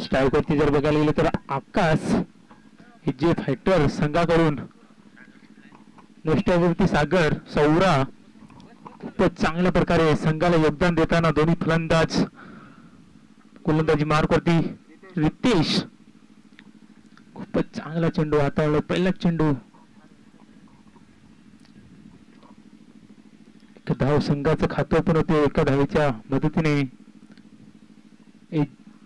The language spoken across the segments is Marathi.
स्ट्रायकरची जर बघायला गेलं तर आकाश जे फायटर संघाकडून नष्टावरती सागर सौरा खूपच चांगल्या प्रकारे संघाला योगदान देताना दोन्ही फलंदाज गोलंदाजी मार्कवरती रितेश खूपच चांगला चेंडू हाताळला पहिला चेंडू धाव संघाचं खातं पण होते एका धावेच्या मदतीने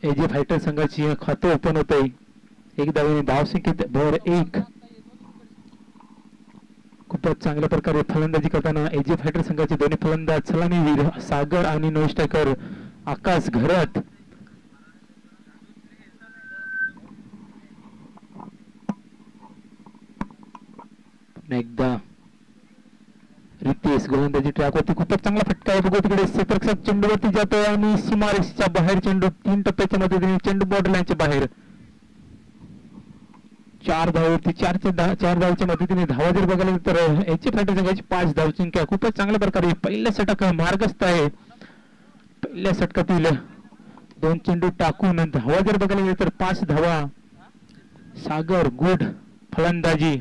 एजे फायटर संघाची खातं ओपन होत आहे एक धावेने धाव संख्येत भर एक खूपच चांगल्या प्रकारे फलंदाजी करताना एजे फायटर संघाचे दोन्ही फलंदाज सलामीवीर सागर आणि नो स्ट्रायकर आकाश घरत एकदा रितेश गोलंदाजी ट्रॅकवरती खूपच चांगला फटका आहे बघू तिकडे क्षेत्ररक्षक चेंडूवरती जातोय आणि सीमारेषेच्या बाहेर चेंडू 3 टप्प्याच्या मदतीने चेंडू बॉर्डर लाईनच्या बाहेर 4 धावावरती 4 धावाच्या मदतीने धावा जर बघायला तर याची फायटर संघाची 5 धावची संख्या खूपच चांगल्या प्रकारे पहिल्या षटक मार्गस्थ आहे पहिल्या षटकातील 2 चेंडू टाकून धावा जर बघायला गेले तर 5 धावा सागर गुड फलंदाजी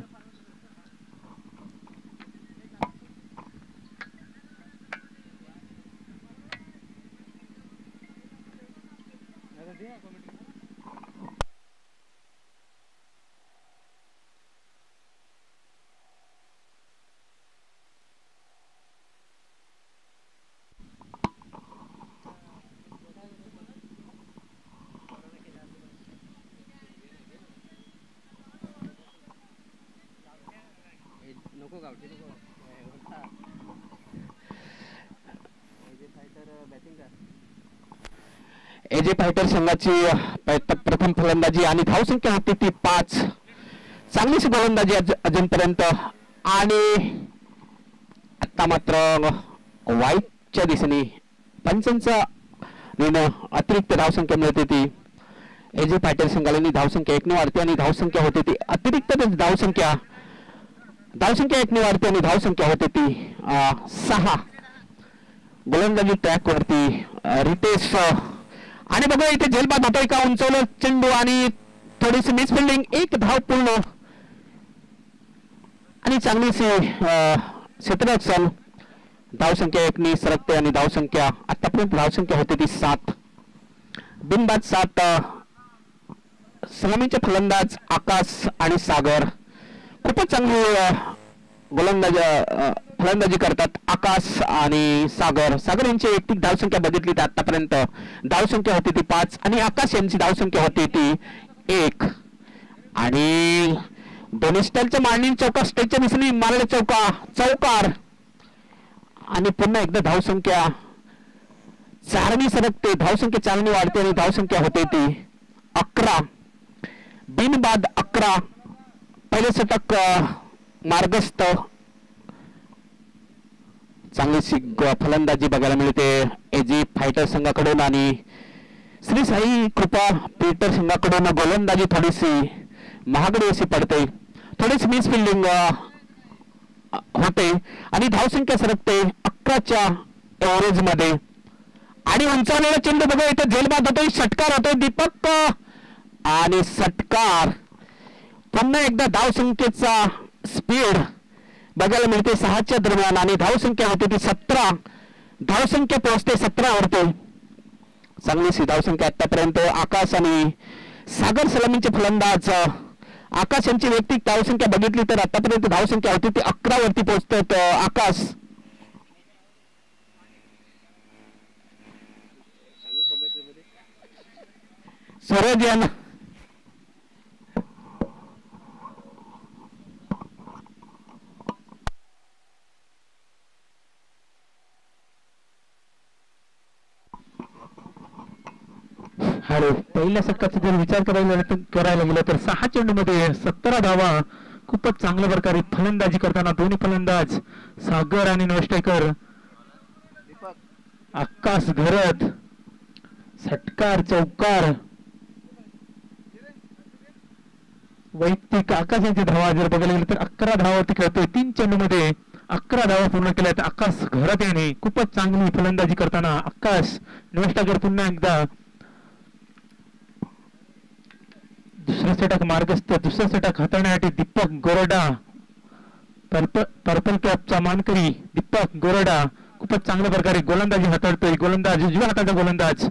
एजे फायटर संघाची प्रथम फलंदाजी आणि धावसंख्या होती ती 5 चांगलीच गोलंदाजी अजूनपर्यंत आणि आता मात्र वाईटच्या दिशेने पंचांचा निर्णय अतिरिक्त धावसंख्या मिळते ती एजे फायटर संघाला धावसंख्या 1 ने वाढते आणि धावसंख्या होते ती अतिरिक्त धावसंख्या 1 ने वाढते आणि धावसंख्या होते ती 6 गोलंदाजी ट्रॅक वरती रितेश आणि बघा इथे झेलबाद होतोय का उंचवलं चेंडू आणि थोडीशी मिसफिल्डिंग 1 धाव पूर्ण आणि चांगलीशी क्षेत्ररक्षण धावसंख्या 1 ने सरकते आणि धावसंख्या आतापर्यंत धावसंख्या होते ती 7 बिनबाद 7 सलामीचे फलंदाज आकाश आणि सागर खूपच चांगली फलंदाजी करतात आकाश आणि सागर यांची वैयक्तिक धावसंख्या बघितली तर आतापर्यंत धावसंख्या होती ती 5 आणि आकाश यांची धावसंख्या होती ती 1 आणि दोन्ही स्टाईलच्या मांडणी चौका स्टेजच्या दिशेने मारले चौकार आणि पुन्हा एकदा धावसंख्या 4 ने सरकते धावसंख्या 4 ने वाढते आणि धावसंख्या होते ती 11 बिनबाद 11 पहिले षटक मार्गस्थ चांगलीशी फलंदाजी बघायला मिळते एजी फायटर संघाकडून आणि श्री साई कृपा पीटर संघाकडून गोलंदाजी थोडीशी महागडी अशी पडते थोडीशी मिसफिल्डिंग होते आणि धावसंख्या सरकते 11च्या एव्हरेज मध्ये आणि उंचावलेला चेंडू बघा इथे झेलबाद होतोय षटकार होतोय दीपक आणि षटकार पुन्हा एकदा धावसंख्येचा स्पीड बघायला मिळते 6च्या दरम्यान आणि धावसंख्या होते ती 17 धावसंख्या पोहोचते 17 वरती चांगलीशी धावसंख्या आतापर्यंत आकाश आणि सागर सलामीचे फलंदाज आकाश यांची वैयक्तिक धावसंख्या बघितली तर आतापर्यंत धावसंख्या होती ती 11 वरती पोहोचतात आकाश सूरज यांना हॅलो पहिल्या षटकाचा जर विचार करायला गेला तर 6 चेंडूमध्ये 17 धावा खूपच चांगल्या प्रकारे फलंदाजी करताना दोन्ही फलंदाज सागर आणि नोस्टेकर आकाश घरत षटकार चौकार वैयक्तिक आकाश यांची धावा जर बघायला गेलं तर 11 धावावरती खेळतोय 3 चेंडूमध्ये 11 धावा पूर्ण केल्या तर आकाश घरत याने खूपच चांगली फलंदाजी करताना आकाश नोस्टेकर पुन्हा एकदा दुसरा षटक मार्गस्थ, दुसरा षटक हाताळण्यासाठी दीपक गोरडा, पर्पल कॅपचा मानकरी दीपक गोरडा खूपच चांगल्या प्रकारे गोलंदाजी हाताळतोय. गोलंदाज उजव्या हाताचा गोलंदाज.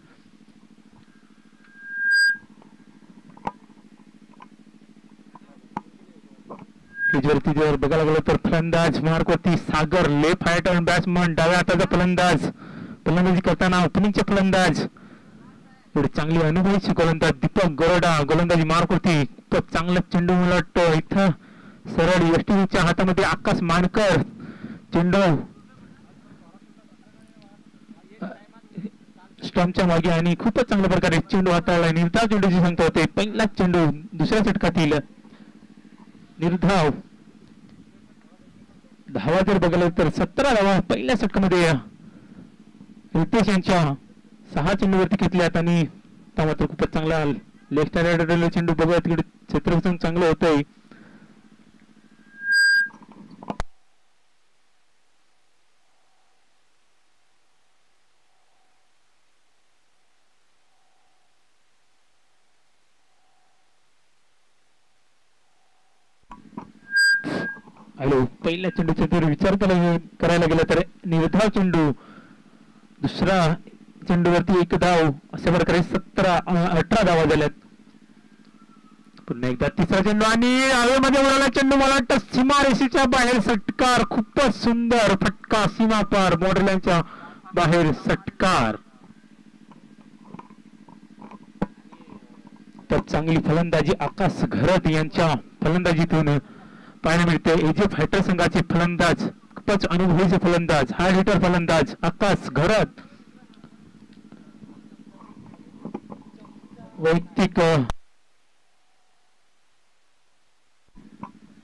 वरती बघायला गेलो तर फलंदाज मार्कवरती सागर, लेफ्ट हँड बॅट्समन, डाव्या हाताचा फलंदाज. फलंदाजी करताना ओपनिंगचे फलंदाज एवढी चांगली अनुभवीची गोलंदाज दीपक गोरडा. गोलंदाजी मार्कवरती खूपच चांगला चेंडू उलटतो इथं सरळ यष्टीच्या हातामध्ये आकाश मानकर. चेंडू स्टंपच्या मागे आणि खूपच चांगल्या प्रकारे चेंडू हाताळला. निर्धाव चेंडूची संख्या होते. पहिलाच चेंडू दुसऱ्या षटकातील निर्धाव. धावा जर बघायला तर 17 धावा पहिल्या षटकामध्ये रितेश यांच्या 6 चेंडूवरती घेतल्यात आणि त्या मात्र खूपच चांगला लेफ्ट हँड चेंडू बघा तिकडे क्षेत्ररक्षण चांगलं होतंय. हॅलो, पहिल्या चेंडूचा जर विचार करायला गेला तर निर्धाव चेंडू. दुसरा चेंडूवरती 1 धाव अशा प्रकारे 18 धावा झाल्यात. पुन्हा एकदा तिसरा चेंडू आणि हवेमध्ये उडाला चेंडू. मला वाटतं सीमारेषेच्या बाहेर षटकार. खूपच सुंदर फटका सीमा पार बॉर्डरलाईनच्या बाहेर षटकार. तर चांगली फलंदाजी आकाश घरत यांच्या फलंदाजीतून पाहायला मिळते. एजे फायटर संघाचे फलंदाज खूपच अनुभवीचे फलंदाज, हार्ड हिटर फलंदाज आकाश घरत. वैयक्तिक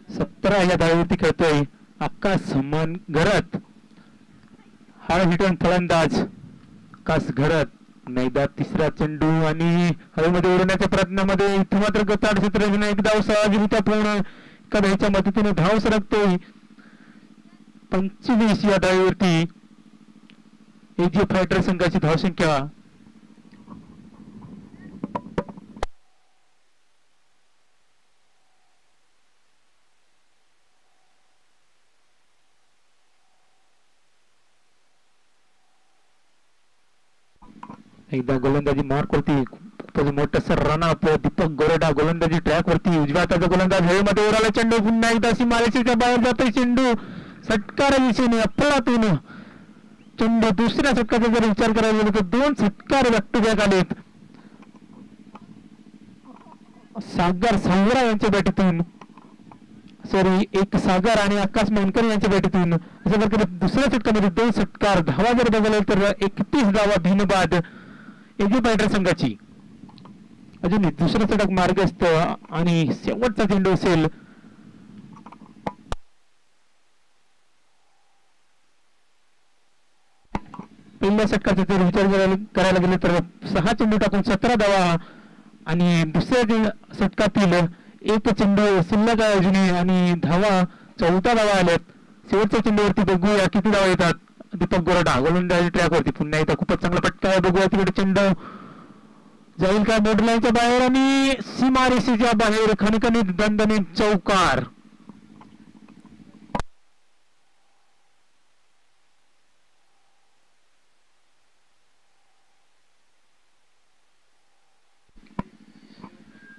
17 या धावेवरती खेळतोय आकाश घरत. हार्ड हिटर फलंदाज आकाश घरत. नाहीदा तिसरा चेंडू आणि हवेमध्ये उडवण्याच्या प्रयत्नामध्ये इथे मात्र गताड क्षेत्र एक धाव सहजरित्या पूर्ण ह्याच्या मदतीने धाव सरकतोय. 25 या धावेवरती एजे फायटर संघाची धावसंख्या. एकदा गोलंदाजी मार्क वरती मोठं रनअप दीपक गोरडा. गोलंदाजी ट्रॅक वरती उजव्या हाताचा गोलंदाज हवेमध्ये उडाला चेंडू. पुन्हा एकदा सीमारेषेच्या बाहेर जातोय चेंडू. षटकार दिशेने अफलातून चेंडू. दुसऱ्या षटकाचा जर विचार करायला गेला तर 2 षटकार बॅक टू बॅक आलेत. सागर संग्रा यांच्या बॅटीतून, सॉरी एक सागर आणि आकाश मानकर यांच्या बॅटीतून अशा प्रकारे दुसऱ्या षटकामध्ये 2 षटकार. धावा जर बघायला तर 31 धावा भिनबाद एजे फायटर संघाची. अजून दुसरं षटक मार्गस्थ आणि शेवटचा चेंडू असेल. पहिल्या षटकाचा जर विचार करायला गेले तर 6 चेंडू टाकून 17 धावा आणि दुसऱ्या षटकातील 1 चेंडू शिल्लक अजूनही आणि धावा 14 धावा आल्यात. शेवटच्या चेंडूवरती बघूया किती धावा येतात. दीपक गोरडा गोलंदाजी ट्रॅकवरती पुन्हा एकदा खूपच चांगला फटका आहे. बघूया तिकडे चेंडू जाईल का बॉर्डरलाईनच्या बाहेर आणि सीमारेषेच्या बाहेर खणखणीत दणदणीत चौकार.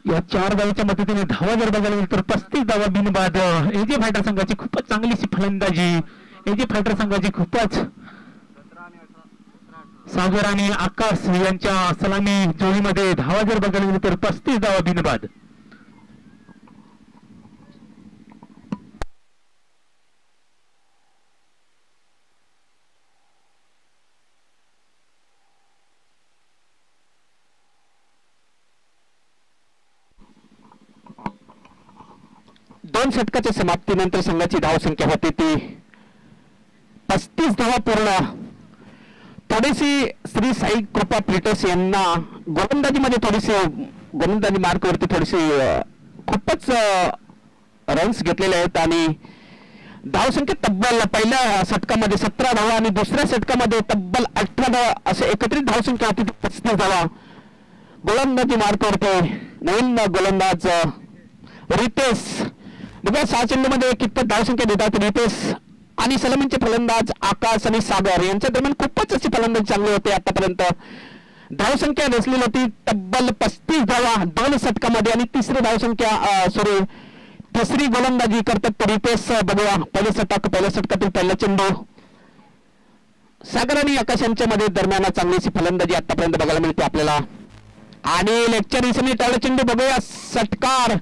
या 4 धावांच्या मदतीने धावा जर बघायला गेलं तर 35 धावा बिनबाद. एजे फायटर संघाची खूपच चांगलीशी फलंदाजी. एजे फायटर संघाची खूपच सागर आणि आकाश यांच्या सलामी जोडीमध्ये धावा जर बघायला गेली तर 35 धावा बिनबाद. दोन षटकाच्या समाप्तीनंतर संघाची धावसंख्या होती ती 35 धावा पूर्ण. थोडीशी श्री साई कृपा प्लेटर्स यांना गोलंदाजीमध्ये गोलंदाजी मार्कवरती खूपच रन्स घेतलेले आहेत आणि धावसंख्या तब्बल पहिल्या षटकामध्ये 17 धावा आणि दुसऱ्या षटकामध्ये तब्बल 18 धावा असे एकत्रित धावसंख्या होती 35 धावा. गोलंदाजी मार्कवरती नवीन गोलंदाज रितेश. बघा 6 चेंडूमध्ये कितपत धावसंख्या देतात रितेश आणि सलामीचे फलंदाज आकाश आणि सागर यांच्या दरम्यान खूपच अशी फलंदाजी चांगली होते आतापर्यंत. धावसंख्या रचलेली होती तब्बल 35 धावा 2 षटकामध्ये आणि तिसरी गोलंदाजी करतात रितेश. बघूया पहिलं षटकातील पहिला चेंडू. सागर आणि आकाश यांच्या मध्ये दरम्यान चांगलीशी फलंदाजी आतापर्यंत बघायला मिळते आपल्याला. आणि लेगच्या दिशेने टाळा चेंडू. बघूया षटकार.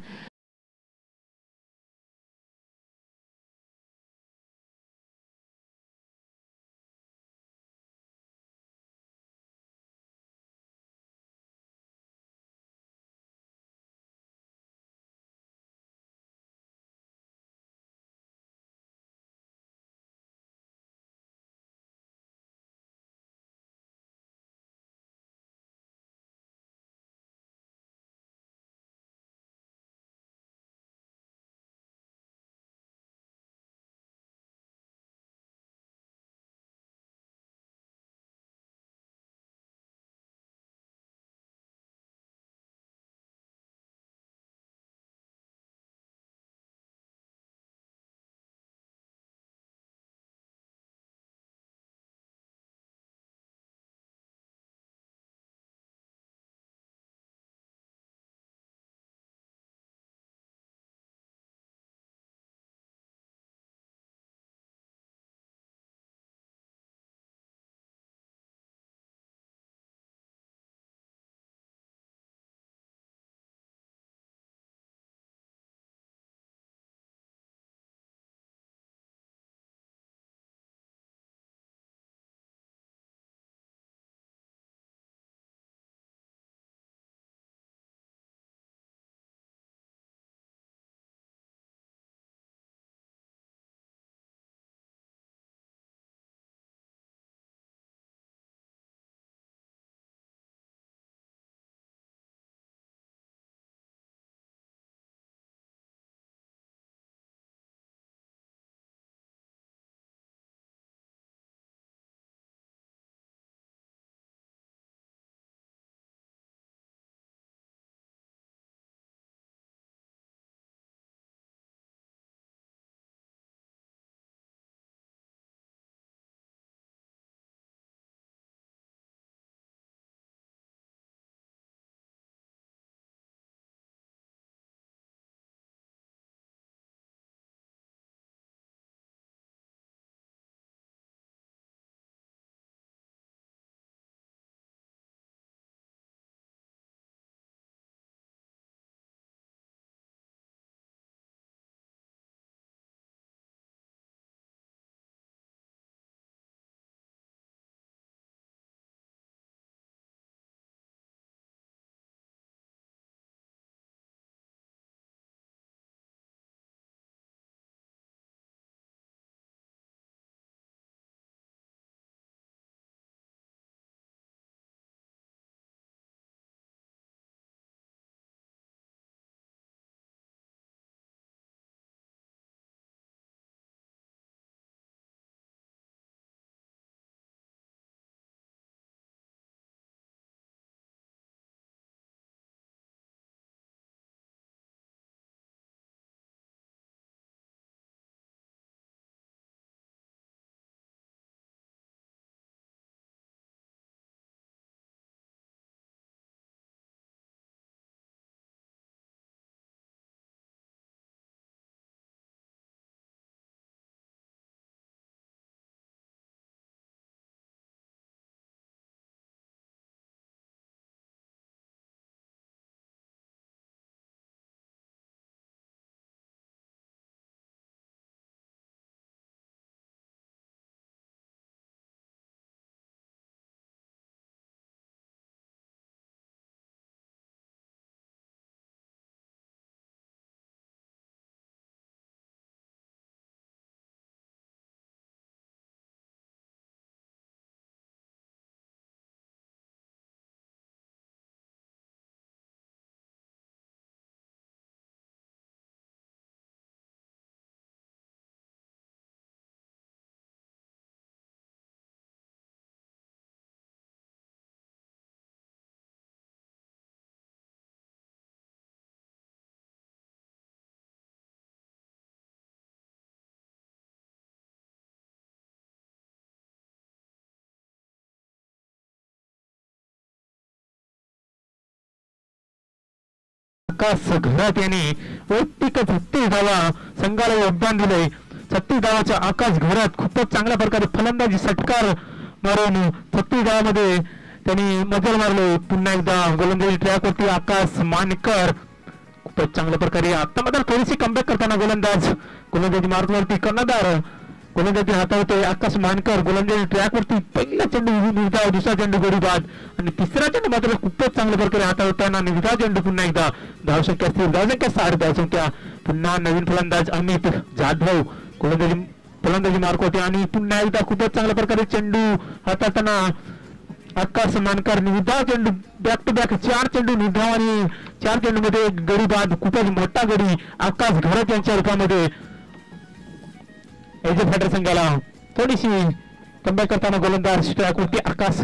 आकाश घरात यांनी वैयक्तिक 36 धावा संघाला योगदान दिलंय. 36 धावाच्या आकाश घरात खूपच चांगल्या प्रकारे फलंदाजी षटकार मारून 36 धावामध्ये त्यांनी मजल मारले. पुन्हा एकदा गोलंदाजी ट्रॅकवरती आकाश मानकर खूपच चांगल्या प्रकारे आता मात्र थोडीशी कमबॅक करताना गोलंदाजी मार्गवरती कर्णधार गोलंदाजी हातावते आकाश मानकर. गोलंदाजी ट्रॅकवरती पहिला चेंडू निर्धाव, दुसरा चेंडू गडी बाद आणि तिसरा चेंडू मात्र खूपच चांगल्या प्रकारे हातावताना निर्धाव चेंडू. पुन्हा एकदा धावसंख्या स्थिर, धावसंख्या 60, धावसंख्या. पुन्हा नवीन फलंदाज अमित जाधव फलंदाजी मार्गवरती आणि पुन्हा एकदा खूपच चांगल्या प्रकारे चेंडू हाताळताना आकाश मानकर. निर्धाव चेंडू, बॅक टू बॅक 4 चेंडू निर्धाव आणि 4 चेंडू मध्ये गडी बाद. खूपच मोठा गडी आकाश घरत यांच्या रूपामध्ये. एजे फायटर संघाला थोडीशी कमबॅक करताना गोलंदाज स्ट्रायकवरती आकाश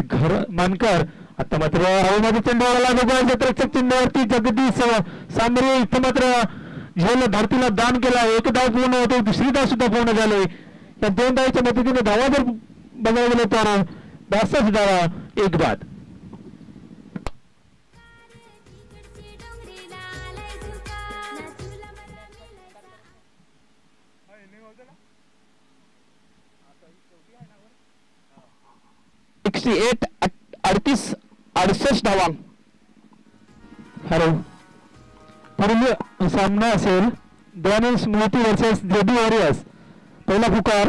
मानकर. आता मात्र हवेमध्ये चेंडू आला चेंडूवरती जगदीश सांबरे इथं मात्र झेल धरतीला दान केला. एक धाव पूर्ण होते, दुसरी धाव सुद्धा पूर्ण झाले. या 2 धावाच्या मदतीने धावा जर बघायला गेले तर 62 धावा, 1 बाद. एट 38-68 धावा. हॅलो, पुढील सामना असेल डॅनियल स्मृती वर्सेस जेबी वॉरियर्स. पहिला पुकार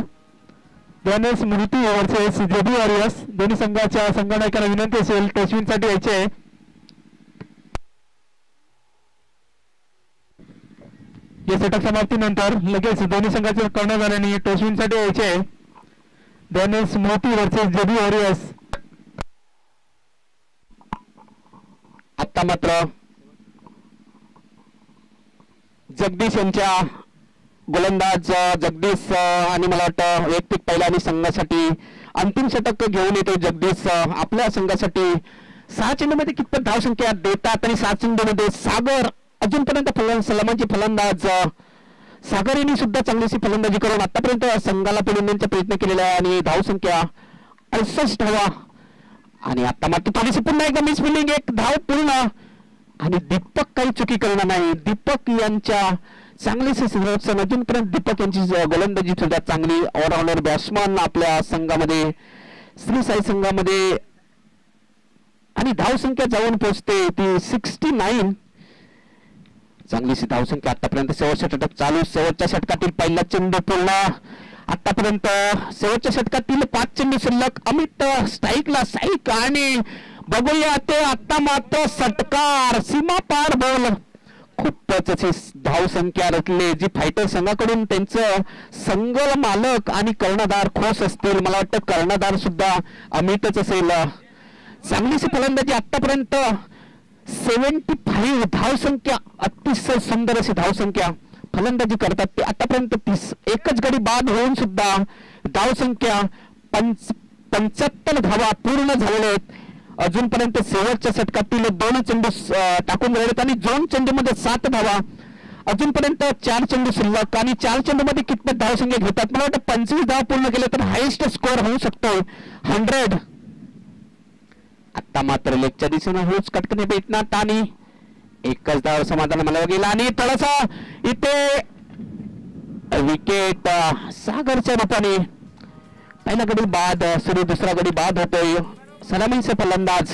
डॅनियल स्मृती वर्सेस जेबी वॉरियर्स. दोन्ही संघाच्या संघनायकांना विनंती असेल टॉसविनसाठी यायचे. या षटक समाप्तीनंतर लगेच दोन्ही संघाच्या कर्णधारांनी टॉसविनसाठी यायचे. डॅनियल स्मृती वर्सेस जेबी वॉरियर्स. आता मात्र जगदीश यांच्या गोलंदाज जगदीश आणि मला वाटतं वैयक्तिक पहिला आणि संघासाठी अंतिम षटक घेऊन येतो जगदीश. आपल्या संघासाठी 6 चेंडूमध्ये कितपत धावसंख्या देतात आणि 7 चेंडूमध्ये सागर अजूनपर्यंत सलामांची फलंदाज सागर यांनी सुद्धा चांगलीशी फलंदाजी करून आतापर्यंत संघाला पुढे नेण्याचा प्रयत्न केलेला आहे आणि धावसंख्या 68 धावा. आणि आता मात्र थोडीशी पुन्हा एकदा मिस फिल्डिंग, 1 धाव पूर्ण आणि दीपक काही चुकी करणार नाही. दीपक यांच्या चांगलीशी संरक्षण अजूनपर्यंत दीपक यांची गोलंदाजी सुद्धा चांगली. ऑलराऊंडर बॅट्समन आपल्या संघामध्ये श्री साई संघामध्ये आणि धावसंख्या जाऊन पोहोचते ती 69. चांगलीशी धावसंख्या आतापर्यंत. शेवटच्या षटक चालू, शेवटच्या षटकातील पहिला चेंडू पूर्ण. आतापर्यंत शेवटच्या षटकातील 5 चेंडू शिल्लक. अमित स्ट्राईकला साईक आणि बघूया ते आता मात्र षटकार सीमा पार बॉल. खूपच अशी धावसंख्या रचले जी फायटर संघाकडून त्यांचं संघ मालक आणि कर्णधार खोस असतील. मला वाटतं कर्णधार सुद्धा अमितच असेल. चांगलीशी फलंदाजी आतापर्यंत 75 धावसंख्या, अतिशय सुंदर अशी धावसंख्या फलंदाजी करतात ते आतापर्यंत. 30 एकच गडी बाद होऊन सुद्धा धावसंख्या 75 धावा पूर्ण झालेल्या आहेत. अजूनपर्यंत शेवटच्या षटकातील 2 चेंडू टाकून राहिलेत आणि 2 चेंडूमध्ये 7 धावा. अजूनपर्यंत 4 चेंडू शिल्लक आणि 4 चेंडूमध्ये कितपत धावसंख्या घेतात. मला वाटतं 25 धावा पूर्ण केले तर हायेस्ट स्कोअर होऊ शकतो 100. आता मात्र लेगच्या दिशेने होच कटकने भेटणार आणि एकच धाव समाधान मला गेला आणि थोडासा इथे विकेट सागरच्या रूपाने. पहिला गडी बाद सुरू, दुसरा गडी बाद होतोय. सलामीचे फलंदाज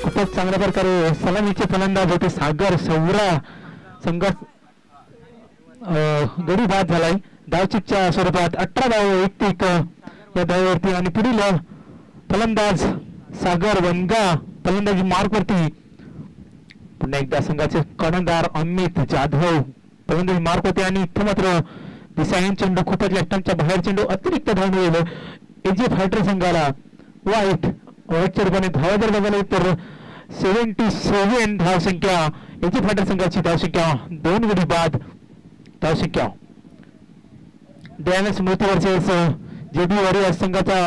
खूपच चांगल्या प्रकारे सलामीचे फलंदाज होते सागर. सौरा संघात गडी बाद झालाय धावचीच्या स्वरूपात. 18 धाव वैयक्तिक या धावेवरती आणि पुढील फलंदाज सागर वनगा फलंदाजी मार्कवरती. पुन्हा एकदा संघाचे कर्णधार अमित जाधव फलंदाजी मार्कवरती आणि इथं मात्र दिसाईन चेंडू खूपच लेफ्टच्या बाहेर चेंडू अतिरिक्त धाव मिळेल एजे फायटर संघाला. वाईटच्या रूपाने धावा जर बघायला तर 77 धावसंख्या एजे फायटर संघाची. धावसंख्या 2 गडी बाद. धावसंख्या डॅनियल स्मृती वर्सेस JB वॉरियर्स संघाचा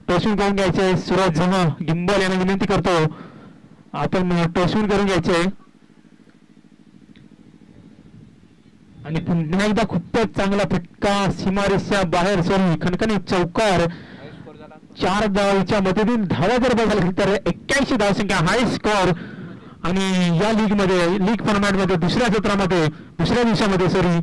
टोचून करून घ्यायचे. सूरज जमा गिंबल यांना विनंती करतो आपण टोचून करून घ्यायचे. आणि पुन्हा एकदा खूपच चांगला फटका सीमारेषच्या बाहेर सॉरी खणखणीत चौकार. 4 धावांच्या मदतीने धावा जर बघायला तर 81 धावसंख्या हाय स्कोअर. आणि या लीग फॉर्मॅटमध्ये दुसऱ्या दिवसामध्ये सॉरी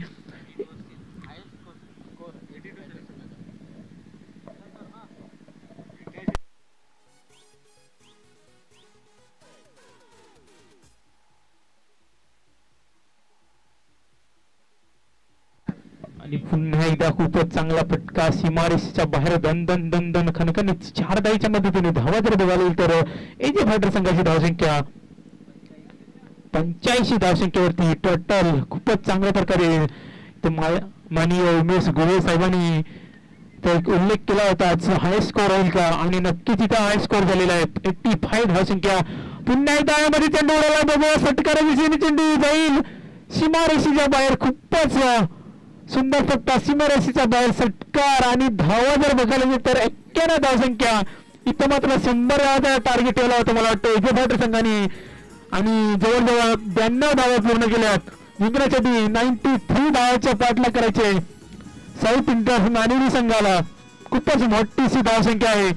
आणि पुन्हा एकदा खूपच चांगला फटका सीमारेषेच्या बाहेर दन दन दन दन खणखणीत 4 धावांच्या मदतीने धावा जर बघायला तर एजे फायटर संघाची धावसंख्या 85 धावसंख्येवरती टोटल. खूपच चांगल्या प्रकारे माननीय उमेश गोळे साहेबांनी तर उल्लेख केला होता हाय स्कोअर होईल का आणि नक्कीच इथं हाय स्कोअर झालेला आहे. 85 धावसंख्या. पुन्हा एकदा यामध्ये चेंडू उडाला बघूया षटकारा दिशेने चेंडू जाईल सीमारेषेच्या बाहेर. खूपच सुंदर फटका सीमारेषेच्या बाहेर षटकार आणि धावा जर बघायला गेलं तर 91 धावसंख्या. इथं मात्र 100 टार्गेट ठेवला होता मला वाटतं एजे फायटर संघाने आणि जवळजवळ 92 धावा पूर्ण केल्यात. जिंकण्यासाठी 93 धावाच्या पाठला करायचे साऊथ इंडियन नाणेरी संघाला. खूपच मोठीशी धावसंख्या आहे.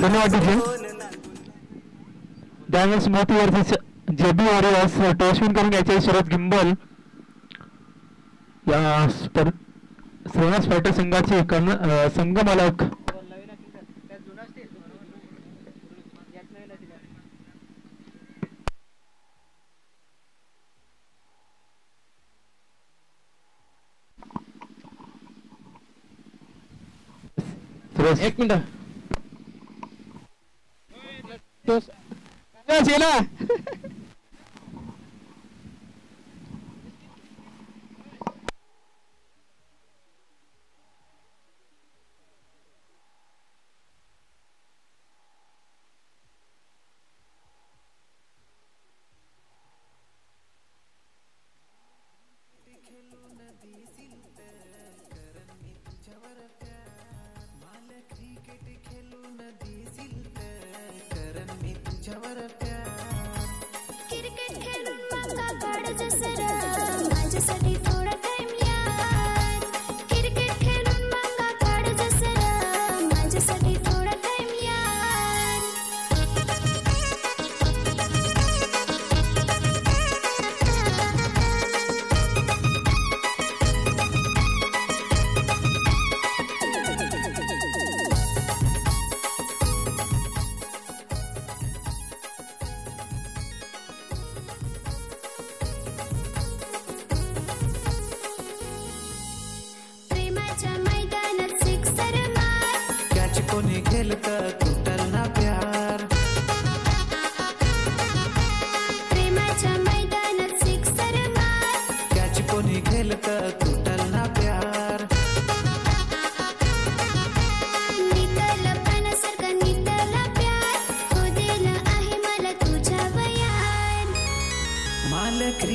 धन्यवाद. त्यावेळेस मोठीवरती JB वॉरियर्स टॉसविन करून घ्यायचे. शरद गिंबल या श्रीनिवास फायटर संघाचे संघ मालक. एक मिनिट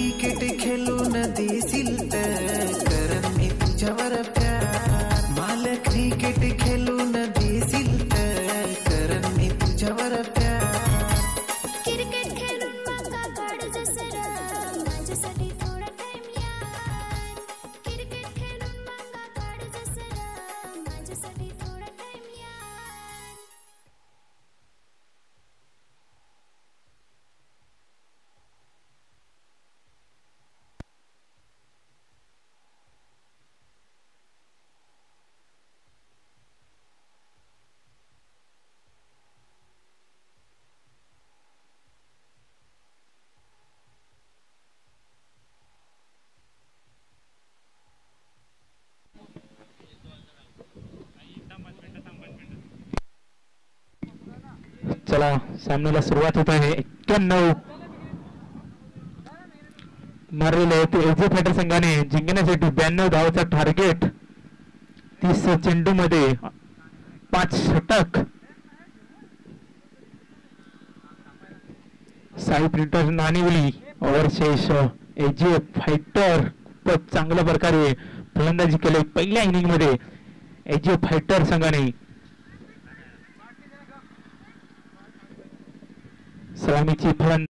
क्रिकेट खेळून देशील तर करन मी तुझ्यावर प्यार. मला क्रिकेट खेळून देशील तर करन मी तुझ्यावर प्यार. क्रिकेट खेळून मागा काढ जसरा माझ्यासाठी थोडा टाइम यार. क्रिकेट खेळून मागा काढ जसरा माझ्यासाठी थोडा टाइम यार. चला सामन्याला सुरुवात होत आहे. 91 मारलेले आहेत एजे फायटर संघाने जिंकण्यासाठी 92 धावाचा टार्गेट. 30 चेंडू मध्ये 5 षटक. साई प्रिंटर नाणेवली ओव्हरशेष. एजे फायटर खूपच चांगल्या प्रकारे फलंदाजी केली पहिल्या इनिंग मध्ये एजे फायटर संघाने. सलामीची फलंदाजी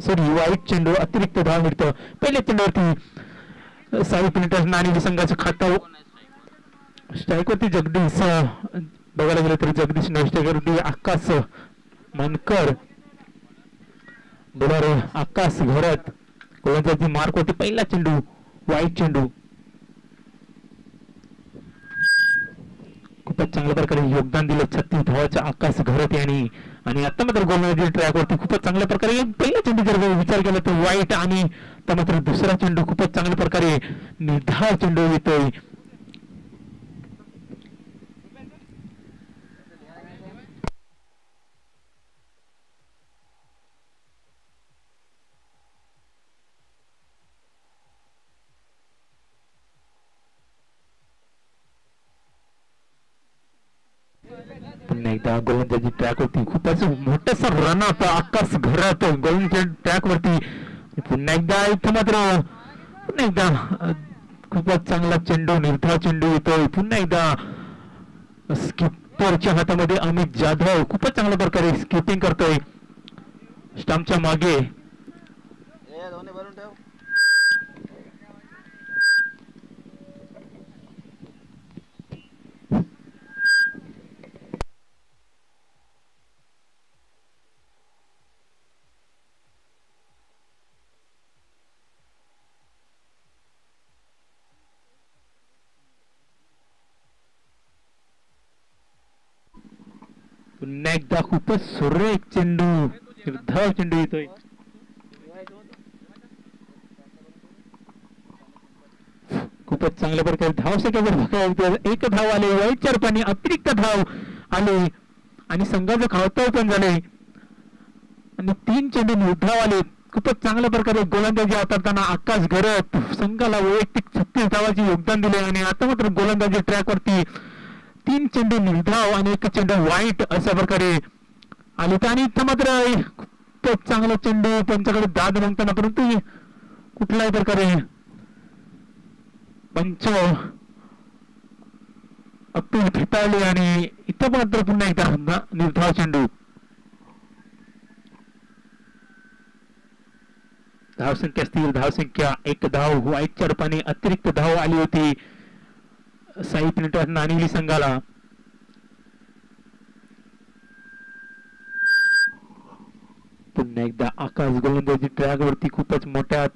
सॉरी वाईट चेंडू अतिरिक्त धाव मिळतं. पहिल्या चेंडूवरती साई प्रिंटर्स नाणेवली संघाचं खातं. स्ट्राईकवरती जगदीश बघायला गेलं तर जगदीश स्ट्राईकवरती आकाश मनकर. बरोबर आकाश घरत गोलंदाजी मार्क होती. पहिला चेंडू वाईट चेंडू. खूपच चांगल्या प्रकारे योगदान दिलं 36 धावाच्या आकाश घरत यांनी. आणि आता मात्र गोलंदाजी ट्रॅकवरती खूपच चांगल्या प्रकारे पहिला चेंडू जर विचार केला तर वाईट. आणि आता मात्र दुसरा चेंडू खूपच चांगल्या प्रकारे निर्धाव चेंडू येतोय. पुन्हा एकदा गोलंदाजी ट्रॅक वरती खूपच मोठासा रन अप आकाश घरात गोलंदाजी ट्रॅक वरती. पुन्हा एकदा इथं मात्र पुन्हा एकदा खूपच चांगला चेंडू निर्धाव चेंडू येतोय. पुन्हा एकदा स्किपरच्या हातामध्ये अमित जाधव खूपच चांगल्या प्रकारे स्किपिंग करतोय स्टंपच्या मागे. पुन्हा एकदा खूपच सुरेख चेंडू निर्धाव चेंडू येतोय. खूपच चांगल्या प्रकारे धाव सेकंद एक धाव आले. वाईटच्या रूपाने अतिरिक्त धाव आले आणि संघाचं खावताव पण झाले आणि 3 चेंडू निर्धाव आले. खूपच चांगल्या प्रकारे गोलंदाजी हाताळताना आकाश घरत संघाला वैयक्तिक 36 धावाचे योगदान दिले. आणि आता मात्र गोलंदाजी ट्रॅक वरती 3 चेंडू निर्धाव आणि 1 चेंडू वाईट अशा प्रकारे आले. आणि इथं मात्र खूपच चांगला चेंडू पंचाकडे दाद मागताना परंतु कुठल्याही प्रकारे पंच अपील फेटाळली आणि इथं मात्र पुन्हा एकदा निर्धाव चेंडू. धावसंख्या स्थिर धावसंख्या 1 धाव. वाईटच्या रूपाने अतिरिक्त धाव आली होती साई प्रिंटर नाणेवली संघाला. पुन्हा एकदा आकाश गोलंदाजी ट्रॅक वरती खूपच मोठ्या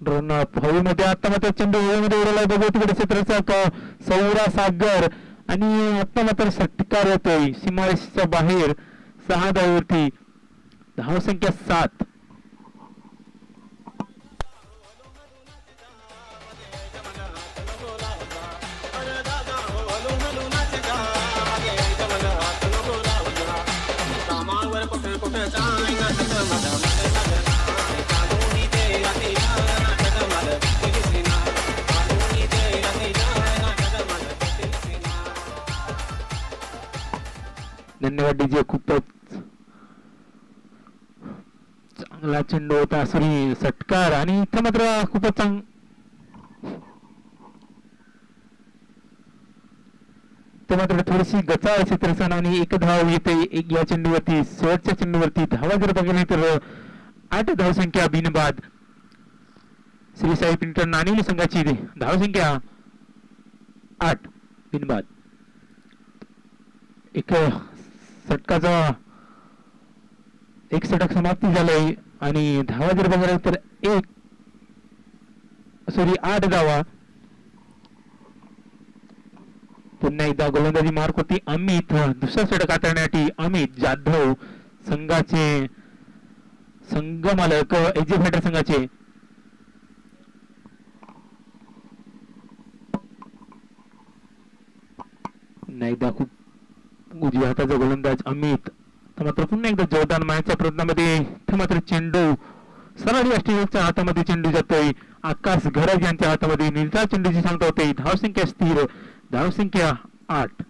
रन हवेमध्ये. आता मात्र चेंडू हवेमध्ये उडवला बघू तिकडे क्षेत्राचा सौरा सागर आणि आता मात्र षटकार होतोय सीमारेषेच्या बाहेर 6 धावावरती. धावसंख्या 7. धन्यवाद डीजे. खूपच चांगला चेंडू होता सॉरी षटकार. आणि इथं मात्र खूपच ते मात्र थोडीशी गचाळ क्षेत्रस्थान आणि 1 धाव येते या चेंडूवरती. शेवटच्या चेंडूवरती धावा जर बघितली तर 8 धावसंख्या बिनबाद. श्री साई प्रिंटर नाणेवली संघाची धावसंख्या 8 बिनबाद. एक षटकाचा एक षटक समाप्ती झालंय आणि धावा जर बघायला तर 8 धावा. पुन्हा एकदा गोलंदाजी मार्क होती अमित. दुसरा षटक हाताळण्यासाठी अमित जाधव संघाचे संघ मालक एजे फायटर संघाचे. पुन्हा एकदा खूप उजव्या हाताचा गोलंदाज अमित. मात्र पुन्हा एकदा जोरदार मारण्याच्या प्रयत्नामध्ये मात्र चेंडू सरळ ऑस्ट्रेलियाच्या हातामध्ये चेंडू जातोय. आकाश घरज यांच्या हातामध्ये निर्धार चेंडूची सांगता होते. धावसंख्या स्थिर, धावसंख्या 8.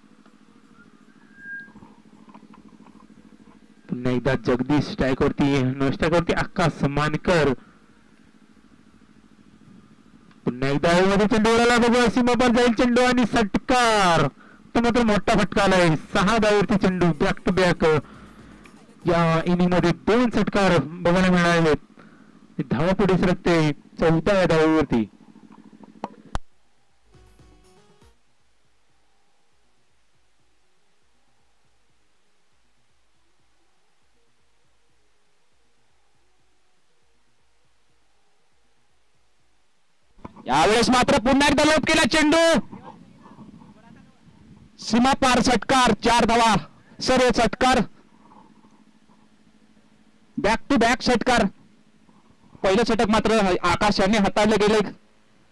पुन्हा एकदा जगदीश स्ट्राईकवरती आकाश मानकर. पुन्हा एकदा मध्ये चेंडू उडाला बघा सीमापार जाईल चेंडू आणि षटकार. तर मात्र मोठा फटका आलाय. 6 धावावरती चेंडू बॅक टू बॅक. या इनिंग मध्ये 2 षटकार बघायला मिळाले. धावा पुढे सरकते 14व्या धावावरती. यावेळेस मात्र पुन्हा एकदा लोप केला चेंडू. सीमा पार षटकार. 4 धावा सर्व षटकार. बॅक टू बॅक षटकार. पहिलं षटक मात्र आकाश यांनी हाताळले गेले.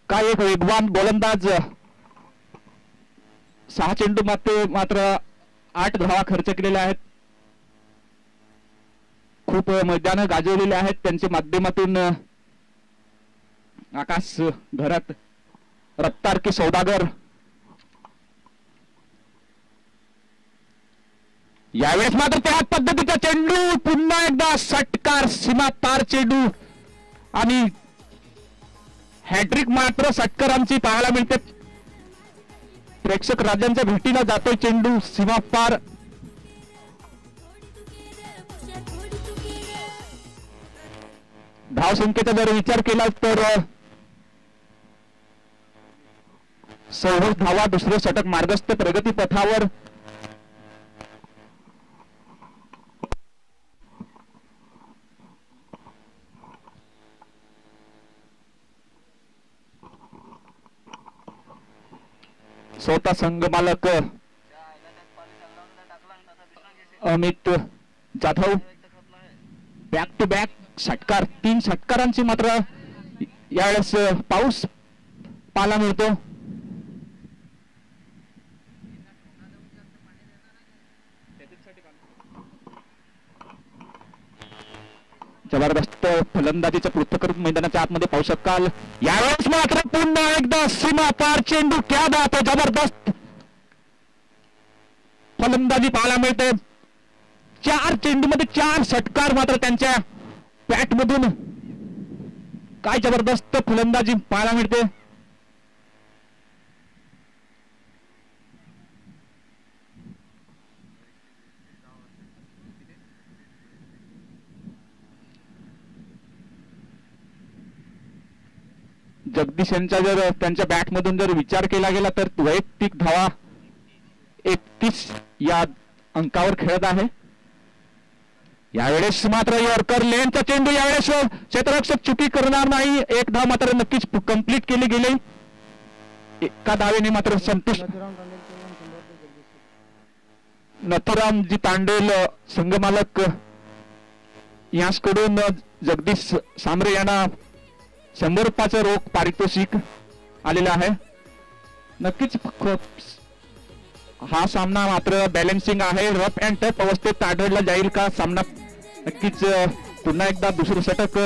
काय एक वेगवान गोलंदाज. 6 चेंडू मात्र 8 धावा खर्च केलेल्या आहेत. खूप मैदान गाजवलेले आहेत त्यांच्या माध्यमातून. आकाश घरात रफ्तार की सौदागर. यावेळेस मात्र त्याच पद्धतीचा चेंडू. पुन्हा एकदा षटकार. सीमा पार चेंडू आणि हॅट्रिक मात्र षटकारांची पाहायला मिळते. प्रेक्षक राजांच्या भेटीला जातोय चेंडू सीमा पार. धावसंख्येचा जर विचार केला तर 16 धावा. दुसरे षटक मार्गस्थ प्रगती पथावर. स्वतः संघ मालक Amit Jadhav. Back to back षटकार. 3 षटकारांची मात्र यावेळेस पाऊस पाहायला मिळतो. जबरदस्त फलंदाजीचं पृथ्वीकरण मैदानाच्या आतमध्ये पाहू शकाल. यावेळेस मात्र पुन्हा एकदा सीमा पार चेंडू. क्या बात आहे. जबरदस्त फलंदाजी पाहायला मिळते. 4 चेंडूमध्ये 4 षटकार मात्र त्यांच्या बॅट मधून. काय जबरदस्त फलंदाजी पाहायला मिळते. जगदीश यांचा जर त्यांच्या बॅट मधून जर विचार केला गेला तर वैयक्तिक धावा 31 या अंकावर खेळत आहे. यावेळेस मात्र यॉर्कर लेनचा चेंडू. यावेळेस क्षेत्ररक्षक चुकी करणार नाही. 1 धाव मात्र नक्कीच कंप्लीट केली गेली. एका धावेने मात्र संतोष नथुरामजी तांडेल संघमालक यांच्याकडून जगदीश सांबरे यांना 100 रुपयाचं रोख पारितोषिक आलेलं आहे. नक्कीच हा सामना मात्र बॅलन्सिंग आहे. रफ अँड टफ अवस्थेत आढळला जाईल का सामना. नक्कीच पुन्हा एकदा दुसरं षटक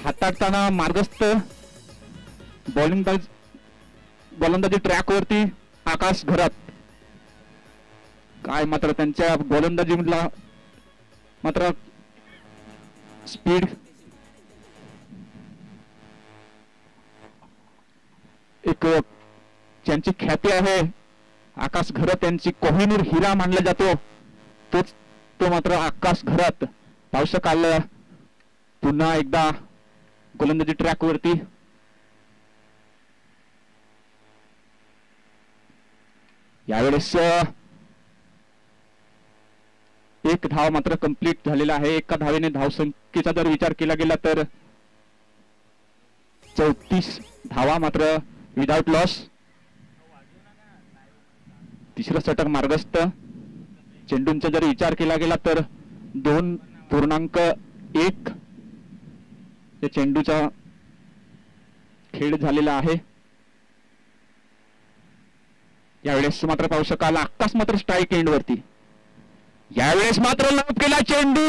हाताळताना मार्गस्थ गोलंदाजी ट्रॅकवरती आकाश घरात. काय मात्र त्यांच्या गोलंदाजीला मात्र स्पीड. एक ज्यांची ख्याती आहे आकाश घरात यांची कोहिनूर हिरा मानला जातो तो मात्र आकाश घरात. पाहू शकाल पुन्हा एकदा गोलंदाजी ट्रॅक वरती. यावेळेस एक धाव मात्र कंप्लीट झालेला आहे. एका धावेने धावसंख्येचा जर विचार केला गेला तर 34 धावा मात्र विदाउट लॉस. तिसरं षटक मार्गस्थ. चेंडूंचा जर विचार केला गेला तर 2.1 या चेंडूचा खेळ झालेला आहे. यावेळेस मात्र पाहू शकाल आकाश मात्र स्ट्राईक एंड वरती. यावेळेस मात्र लॉब केला चेंडू.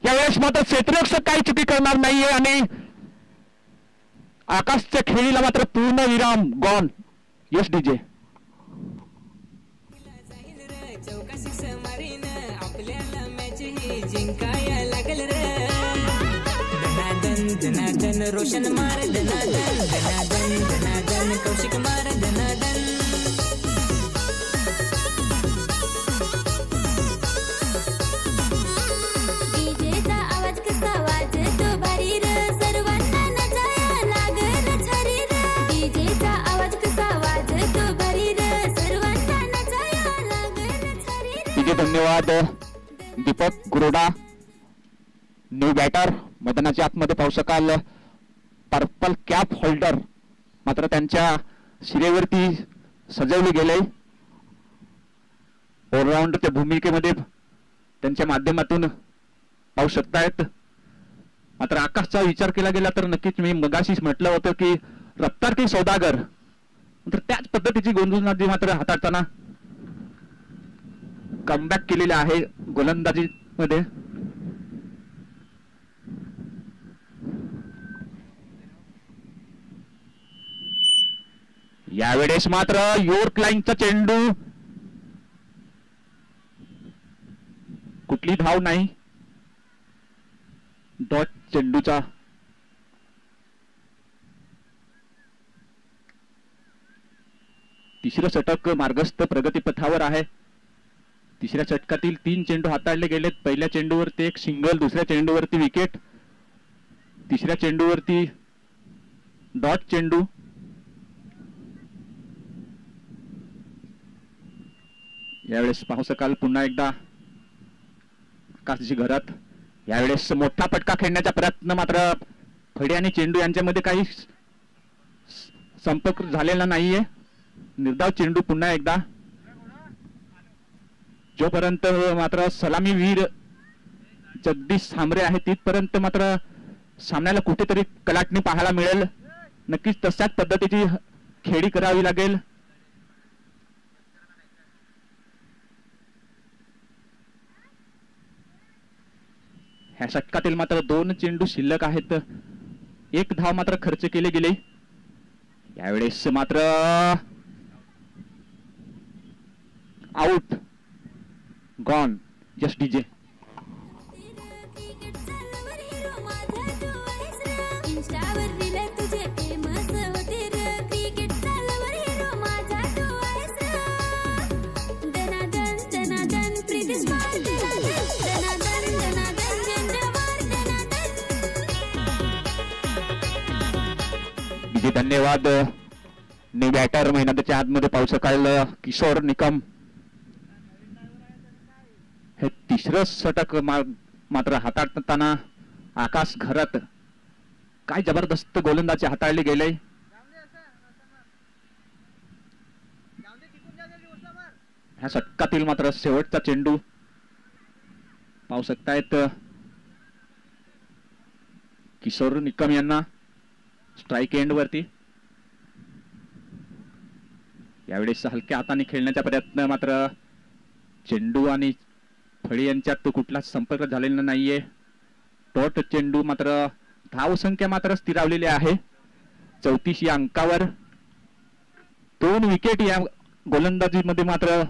यावेळेस मात्र क्षेत्ररक्षक काही चुकी करणार नाहीये आणि आकाशच्या खेळीला मात्र पूर्ण विराम. गॉन. Yes DJ. धनाधन रोशन मार धनाधन धनाधन धनाधन कौशिक मार धनाधन. डीजेचा आवाज कसा वाजतो भारी र सर्वांना नचाया लागल छारी र. डीजेचा आवाज कसा वाजतो भारी र सर्वांना नचाया लागल छारी र. डीजे धन्यवाद. दीपक गुरोडा न्यू बॅटर. मैदानाच्या आतमध्ये पाहू शकाल पर्पल कॅप होल्डर मात्र त्यांच्या शिरेवरती सजवले गेले. ऑलराऊंडच्या भूमिकेमध्ये त्यांच्या माध्यमातून पाहू शकतायत. मात्र आकाशचा विचार केला गेला तर नक्कीच मी मगाशीच म्हटलं होतं की रफ्तार की सौदागर मात्र त्याच पद्धतीची गोलंदाजी मात्र हाताळताना कमबॅक केलेला आहे गोलंदाजी मध्ये. यावेळेस मात्र यॉर्क लाईनचा चेंडू. कुठली धाव नाही. डॉट चेंडूचा तिसरं षटक मार्गस्थ प्रगतीपथावर आहे. तिसऱ्या षटकातील 3 चेंडू हाताळले गेलेत. पहिल्या चेंडूवरती एक सिंगल, दुसऱ्या चेंडूवरती विकेट, तिसऱ्या चेंडूवरती डॉट चेंडू. यावेळेस पाहू शकाल पुन्हा एकदा आकाशजी घरात. यावेळेस मोठा फटका खेळण्याचा प्रयत्न मात्र फडे आणि चेंडू यांच्यामध्ये काही संपर्क झालेला नाहीये. निर्धाव चेंडू पुन्हा एकदा. जोपर्यंत मात्र सलामीवीर जगदीश सांबरे आहे तिथपर्यंत मात्र सामन्याला कुठेतरी कलाटणी पाहायला मिळेल. नक्कीच तशाच पद्धतीची खेळी करावी लागेल. ह्या षटकातील मात्र 2 चेंडू शिल्लक आहेत. 1 धाव मात्र खर्च केले गेले. यावेळेस मात्र out. Gone. Just DJ. Cricket चालवर हिरो माझा तू आहेस र. इंस्टावर रील तुझे फेमस होते र. क्रिकेट चालवर हिरो माझा तू आहेस र. धनाधन धनाधन प्रीतिश मार धनाधन धनाधन धनाधन चंद्र मार धनाधन. डीजे धन्यवाद. न्यू बॅटर महिन्याच्या आतमध्ये पाहू शकाल किशोर निकम. हे तिसरं षटक मात्र हाताळताना आकाश घरात काय जबरदस्त गोलंदाजी हाताळली गेले. ह्या षटकातील मात्र शेवटचा चेंडू पाहू शकतायत किशोर निकम यांना स्ट्राईक एंड वरती. यावेळेस हलक्या हाताने खेळण्याचा प्रयत्न मात्र चेंडू आणि फळे यांच्यात कुठलाच संपर्क झालेला नाहीये. डॉट चेंडू मात्र धावसंख्या मात्र स्थिरावलेली आहे 34 या अंकावर. 2 विकेट या गोलंदाजीमध्ये मात्र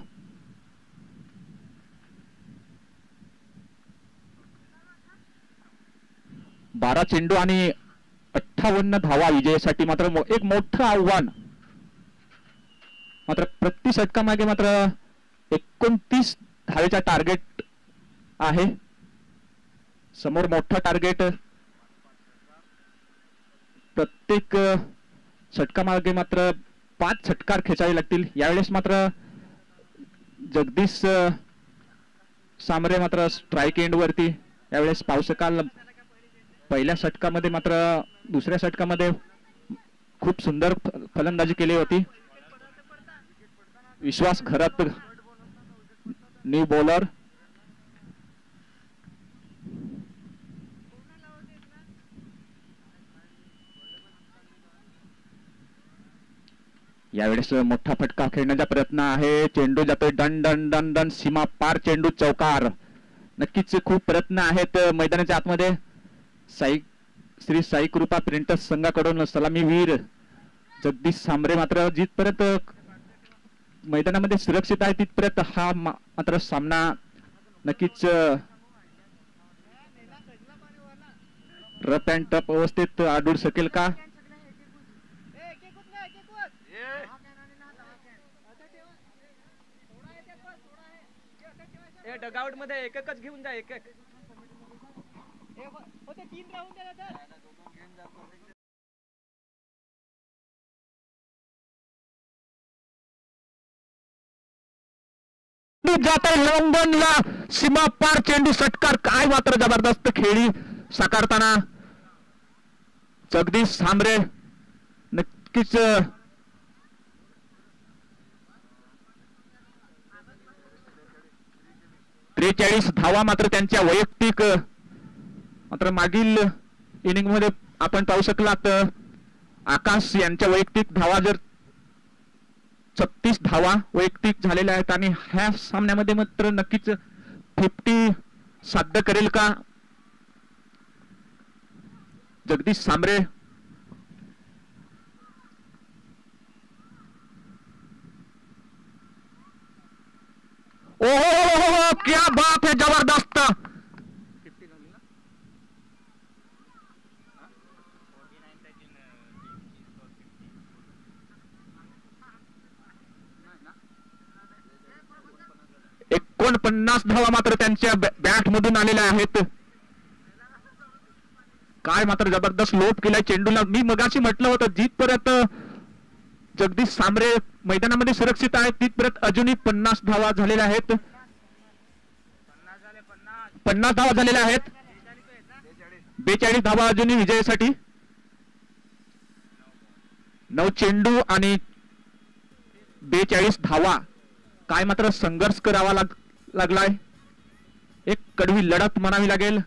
बारा चेंडू आणि 58 धावा विजयासाठी मात्र एक मोठं आव्हान. मात्र प्रति षटकामागे मात्र 29 धावेचा टार्गेट आहे. समोर मोठा टार्गेट. प्रत्येक षटकामागे मात्र 5 षटकार खेचावे लागतील. यावेळेस मात्र जगदीश सामरे मात्र स्ट्राईक एंड वरती. यावेळेस पावसकाल पहिल्या षटकामध्ये मात्र दुसऱ्या षटकामध्ये खूप सुंदर फलंदाजी केली होती. विश्वास खरात न्यू बॉलर. यावेळेस मोठा फटका खेळण्याचा प्रयत्न आहे. चेंडू जातोय डन डन डन डन सीमा पार. चेंडू चौकार. नक्कीच खूप प्रयत्न आहेत मैदानाच्या आतमध्ये. श्री साई कृपा प्रिंटर्स संघाकडून सलामीवीर जगदीश सांबरे मात्र जिथपर्यंत मैदानामध्ये सुरक्षित आहे तिथपर्यंत हा मात्र सामना नक्कीच रफ अँड टफ अवस्थेत आढळू शकेल का. डगआउट मध्ये एक एकच घेऊन जा. एक एक जात आहे लॉंगॉनला. सीमा पार चेंडू षटकार. काय मात्र जबरदस्त खेळी साकारताना जगदीश सांबरे. नक्कीच 43 धावा मात्र त्यांच्या वैयक्तिक. मात्र मागील इनिंग मध्ये आपण पाहू शकलात आकाश यांच्या वैयक्तिक धावा जर 36 धावा वैयक्तिक झालेल्या आहेत आणि ह्या सामन्यामध्ये मात्र नक्कीच 50 साध्य करेल का जगदीश सांबरे. ओहो क्या बात है. जबरदस्त. एकोणपन्नास धावा मात्र त्यांच्या बॅट मधून आलेल्या आहेत. काय मात्र जबरदस्त लोप केलाय चेंडूला. मी मगाशी म्हटलं होतं जिथपर्यंत जगदीश सांबरे मैदानामध्ये सुरक्षित आहेत तिथपर्यंत अजूनही 50 धावा झालेल्या आहेत. 50 धावा झालेल्या आहेत. 42 धावा अजूनही विजयासाठी. 9 चेंडू आणि 42 धावा. काय मात्र संघर्ष करावा लागलाय. एक कडवी लढत म्हणावी लागेल.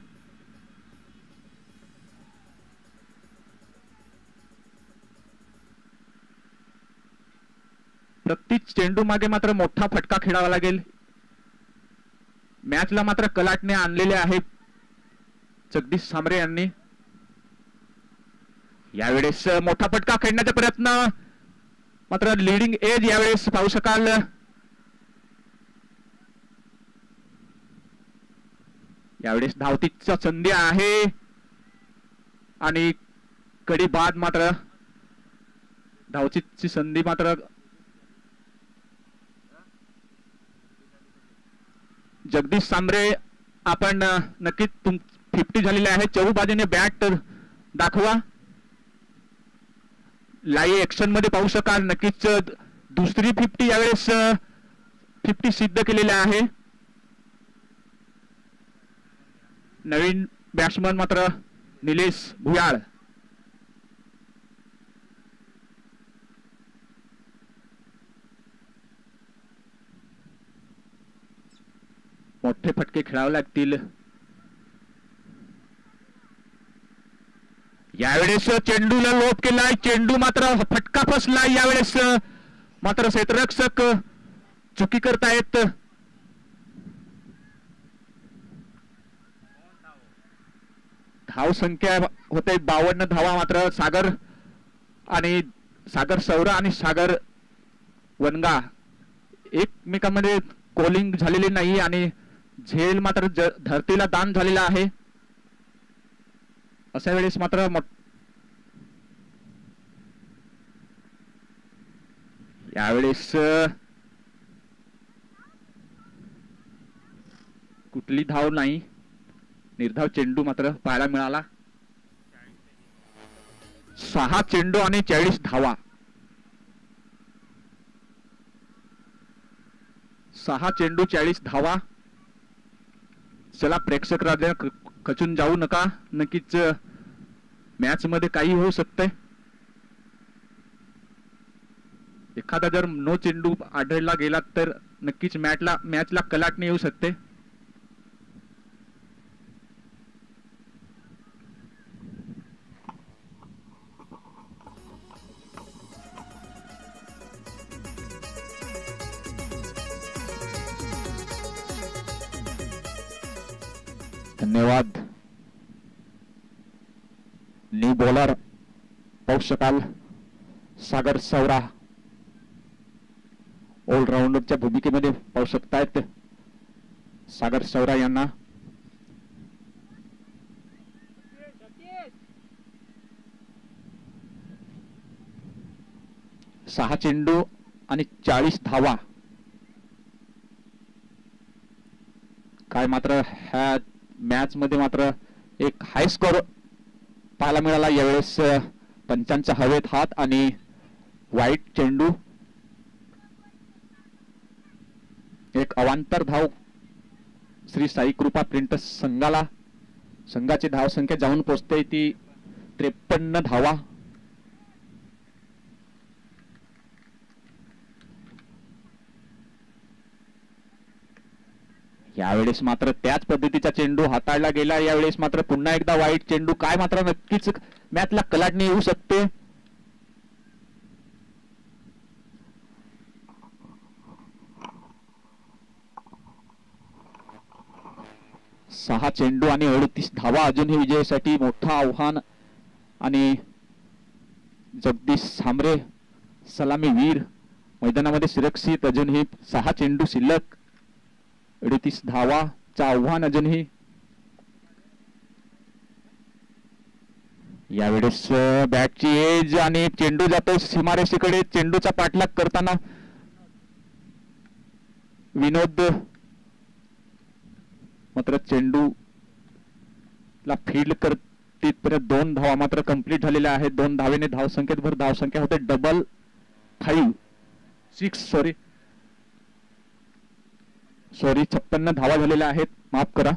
प्रत्येक चेंडू मागे मात्र मोठा फटका खेळावा लागेल. मॅचला मात्र कलाटणे आणलेले आहे जगदीश सांबरे यांनी. यावेळेस मोठा फटका खेळण्याचा प्रयत्न. मात्र लिडिंग एज यावेळेस पाहू शकाल. यावेळेस धावतीचा संधी आहे आणि कडी बाद मात्र धावतीची संधी मात्र जगदीश सांबरे. आपण नक्कीच 50 झालेले आहे. चहू बाजूने बॅट दाखवा. लाईव्ह ऍक्शन मध्ये पाहू शकाल. नक्कीच दुसरी 50 यावेळेस 50 सिद्ध केलेले आहे. नवीन बॅट्समन मात्र निलेश भुयाळ. मोठे फटके खेळावे लागतील. यावेळेस चेंडूला लोप केलाय. चेंडू मात्र फटका फसलाय. यावेळेस मात्र क्षेत्ररक्षक चुकी करतायत. धाव संख्या होते 52 धावा. मात्र सागर आणि सागर सौरा आणि सागर वनगा एकमेकांमध्ये कॉलिंग झालेली नाही आणि झेल मात्र धरतीला दान झालेला आहे. अशा वेळेस मात्र यावेळेस कुठली धाव नाही. निर्धाव चेंडू मात्र पाहायला मिळाला. 6 चेंडू आणि 40 धावा. 6 चेंडू 40 धावा. चला प्रेक्षक राजा खचून जाऊ नका. नक्कीच मॅच मध्ये काही होऊ शकतंय. एखादा जर नो चेंडू आढळला गेला तर नक्कीच मॅचला कलाटणी येऊ शकते. धन्यवाद. न्यू बॉलर पाहू शकाल सागर सौरा ऑलराऊंडरच्या भूमिकेमध्ये पाहू शकतायत सागर सौरा यांना. सहा चेंडू आणि 40 धावा. काय मात्र ह्या मॅच मध्ये मात्र एक हाय स्कोर पाहायला मिळाला यावेळेस. पंचांच्या हवेत हात आणि वाईट चेंडू. एक अवांतर धाव श्री साई कृपा प्रिंटर्स संघाला. संघाची धाव संख्या जाऊन पोहोचते ती 53 धावा. यावेळेस मात्र त्याच पद्धतीचा चेंडू हाताळला गेला. यावेळेस मात्र पुन्हा एकदा वाईट चेंडू. काय मात्र नक्कीच मॅचला कलाटणी येऊ शकते. सहा चेंडू आणि 38 धावा अजूनही विजयासाठी मोठं आव्हान. आणि जगदीश सांबरे सलामीवीर मैदानामध्ये सुरक्षित. अजूनही 6 चेंडू शिल्लक, 38 धावाचं आव्हान अजूनही. यावेळेस बॅटची एज आणि चेंडू जातोय सीमारेषेकडे. चेंडूचा पाठलाग करताना विनोद मात्र चेंडू ला फील्ड करते. परत 2 धावा मात्र कंप्लीट झालेल्या आहेत. 2 धावेने धावसंख्येत भर. धावसंख्या होते 56 सॉरी 56 धावा झालेल्या आहेत. माफ करा.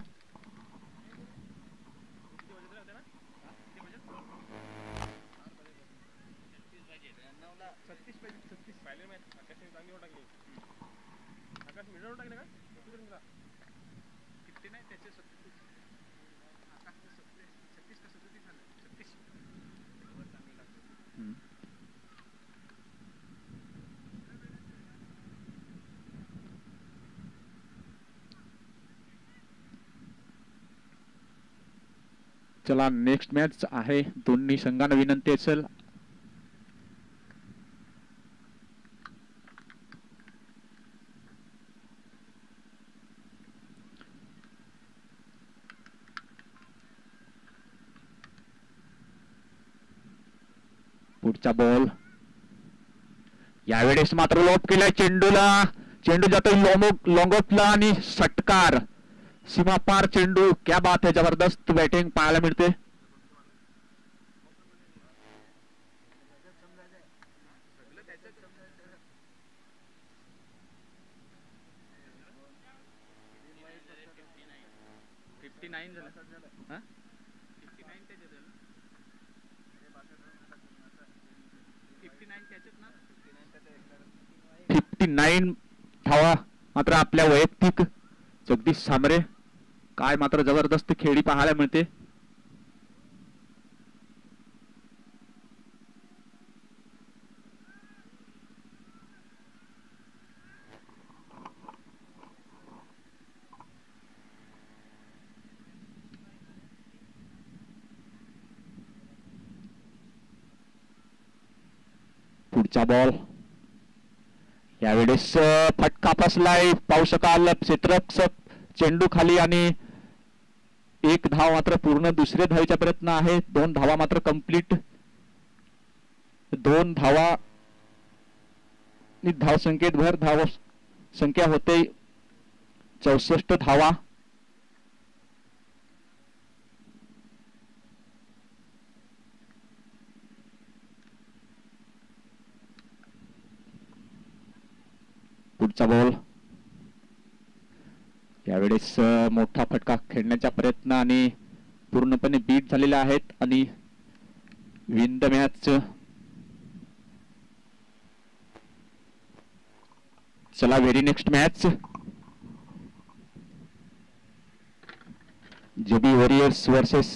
चला नेक्स्ट मॅच आहे. दोन्ही संघांना विनंती असेल पुढचा बॉल. यावेळेस मात्र लोप केलाय चेंडूला. चेंडू जातोय लॉंगॉफला आणि षटकार. सीमा पार चेंडू. क्या बात है, जबरदस्त बॅटिंग पाहायला मिळते. धावा मात्र आपल्या वैयक्तिक जगदीश सांबरे. काय मात्र जबरदस्त खेळी पाहायला मिळते. पुढचा बॉल. यावेळेस फटका बसलाय. पाहू शकाल क्षेत्ररक्षक चेंडू खाली आणि 1 धाव मात्र पूर्ण. दुसऱ्या धावेचा प्रयत्न आहे. 2 धावा मात्र कंप्लीट. 2 धावा धाव संख्येत भर. धाव संख्या होते 64 धावा. पुढचा बॉल. यावेळेस मोठा फटका खेळण्याचा प्रयत्न आणि पूर्णपणे बीट झालेले आहेत आणि विन द मॅच. चला very next match JB warriors versus